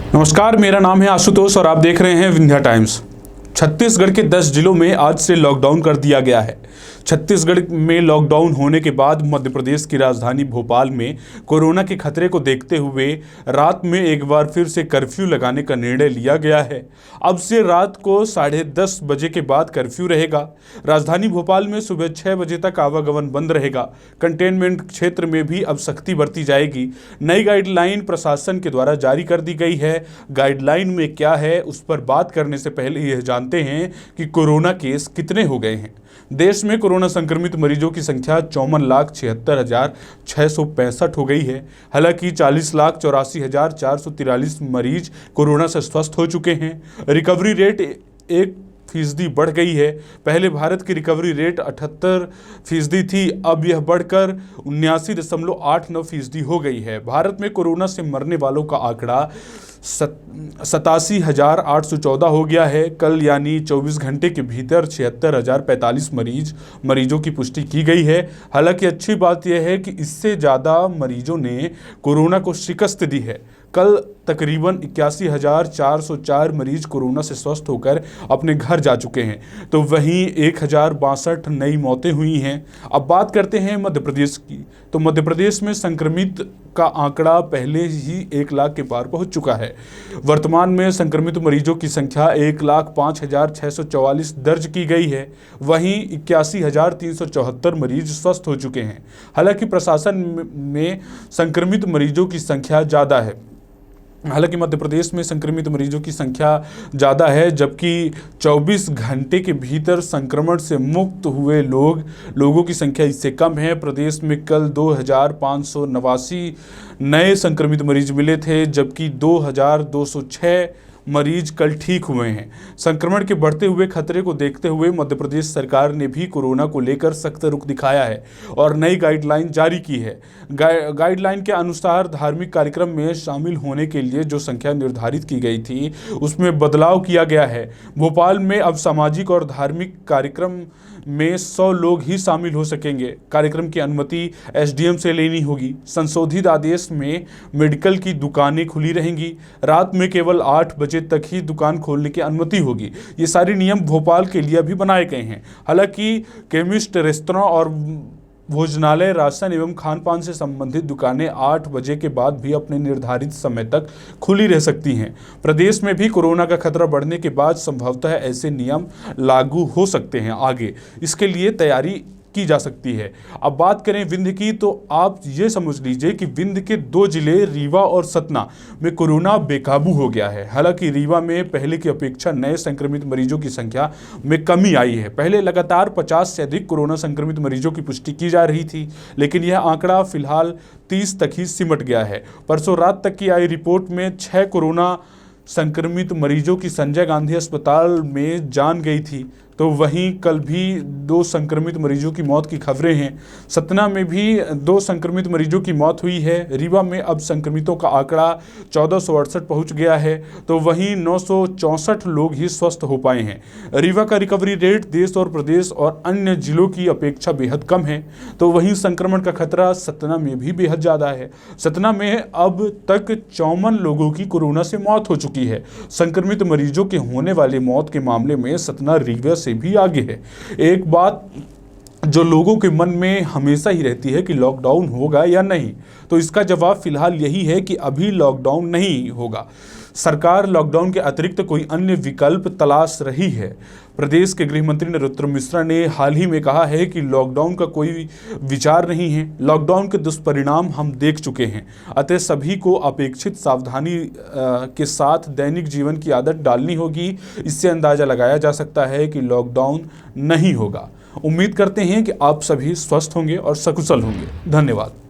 नमस्कार, मेरा नाम है आशुतोष और आप देख रहे हैं विंध्या टाइम्स। छत्तीसगढ़ के 10 जिलों में आज से लॉकडाउन कर दिया गया है। छत्तीसगढ़ में लॉकडाउन होने के बाद मध्य प्रदेश की राजधानी भोपाल में कोरोना के खतरे को देखते हुए रात में एक बार फिर से कर्फ्यू लगाने का निर्णय लिया गया है। अब से रात को 10:30 बजे के बाद कर्फ्यू रहेगा। राजधानी भोपाल में सुबह 6 बजे तक आवागमन बंद रहेगा। कंटेनमेंट क्षेत्र में भी अब सख्ती बरती जाएगी। नई गाइडलाइन प्रशासन के द्वारा जारी कर दी गई है। गाइडलाइन में क्या है उस पर बात करने से पहले यह जानते हैं कि कोरोना केस कितने हो गए हैं। देश में कोरोना संक्रमित मरीजों की संख्या 54,76,665 हो गई है। हालांकि 40,84,443 मरीज कोरोना से स्वस्थ हो चुके हैं। रिकवरी रेट 1% बढ़ गई है। पहले भारत की रिकवरी रेट 78% थी, अब यह बढ़कर 79.89% हो गई है। भारत में कोरोना से मरने वालों का आंकड़ा 87,814 हो गया है। कल यानी 24 घंटे के भीतर 76,045 मरीजों की पुष्टि की गई है। हालांकि अच्छी बात यह है कि इससे ज़्यादा मरीजों ने कोरोना को शिकस्त दी है। कल तकरीबन 81,404 मरीज कोरोना से स्वस्थ होकर अपने घर जा चुके हैं, तो वहीं 1,062 नई मौतें हुई हैं। अब बात करते हैं मध्य प्रदेश की। तो मध्य प्रदेश में संक्रमित का आंकड़ा पहले ही 1 लाख के पार पहुंच चुका है। वर्तमान में संक्रमित मरीजों की संख्या 1,05,644 दर्ज की गई है। वहीं 81,374 मरीज स्वस्थ हो चुके हैं। हालांकि प्रशासन में संक्रमित मरीजों की संख्या ज़्यादा है। हालांकि मध्य प्रदेश में संक्रमित मरीजों की संख्या ज़्यादा है, जबकि 24 घंटे के भीतर संक्रमण से मुक्त हुए लोगों की संख्या इससे कम है। प्रदेश में कल 2,589 नए संक्रमित मरीज मिले थे, जबकि 2,206 मरीज कल ठीक हुए हैं। संक्रमण के बढ़ते हुए खतरे को देखते हुए मध्य प्रदेश सरकार ने भी कोरोना को लेकर सख्त रुख दिखाया है और नई गाइडलाइन जारी की है। गाइडलाइन के अनुसार धार्मिक कार्यक्रम में शामिल होने के लिए जो संख्या निर्धारित की गई थी उसमें बदलाव किया गया है। भोपाल में अब सामाजिक और धार्मिक कार्यक्रम में 100 लोग ही शामिल हो सकेंगे। कार्यक्रम की अनुमति एसडीएम से लेनी होगी। संशोधित आदेश में मेडिकल की दुकानें खुली रहेंगी। रात में केवल 8 बजे तक ही दुकान खोलने की अनुमति होगी। ये सारे नियम भोपाल के लिए भी बनाए गए हैं। हालांकि केमिस्ट, रेस्तरां और भोजनालय, राशन एवं खान पान से संबंधित दुकानें 8 बजे के बाद भी अपने निर्धारित समय तक खुली रह सकती हैं। प्रदेश में भी कोरोना का खतरा बढ़ने के बाद संभवतः ऐसे नियम लागू हो सकते हैं। आगे इसके लिए तैयारी की जा सकती है। अब बात करें विंध्य की, तो आप ये समझ लीजिए कि विंध्य के 2 जिले रीवा और सतना में कोरोना बेकाबू हो गया है। हालांकि रीवा में पहले की अपेक्षा नए संक्रमित मरीजों की संख्या में कमी आई है। पहले लगातार 50 से अधिक कोरोना संक्रमित मरीजों की पुष्टि की जा रही थी, लेकिन यह आंकड़ा फिलहाल 30 तक ही सिमट गया है। परसों रात तक की आई रिपोर्ट में 6 कोरोना संक्रमित मरीजों की संजय गांधी अस्पताल में जान गई थी, तो वहीं कल भी 2 संक्रमित मरीजों की मौत की खबरें हैं। सतना में भी 2 संक्रमित मरीजों की मौत हुई है। रीवा में अब संक्रमितों का आंकड़ा 1468 पहुंच गया है, तो वहीं 964 लोग ही स्वस्थ हो पाए हैं। रीवा का रिकवरी रेट देश और प्रदेश और अन्य जिलों की अपेक्षा बेहद कम है, तो वहीं संक्रमण का खतरा सतना में भी बेहद ज़्यादा है। सतना में अब तक 54 लोगों की कोरोना से मौत हो चुकी है। संक्रमित मरीजों के होने वाले मौत के मामले में सतना रीवा से भी आगे है। एक बात जो लोगों के मन में हमेशा ही रहती है कि लॉकडाउन होगा या नहीं, तो इसका जवाब फिलहाल यही है कि अभी लॉकडाउन नहीं होगा। सरकार लॉकडाउन के अतिरिक्त कोई अन्य विकल्प तलाश रही है। प्रदेश के गृह मंत्री नरोत्तम मिश्रा ने हाल ही में कहा है कि लॉकडाउन का कोई विचार नहीं है। लॉकडाउन के दुष्परिणाम हम देख चुके हैं, अतः सभी को अपेक्षित सावधानी के साथ दैनिक जीवन की आदत डालनी होगी। इससे अंदाजा लगाया जा सकता है कि लॉकडाउन नहीं होगा। उम्मीद करते हैं कि आप सभी स्वस्थ होंगे और सकुशल होंगे। धन्यवाद।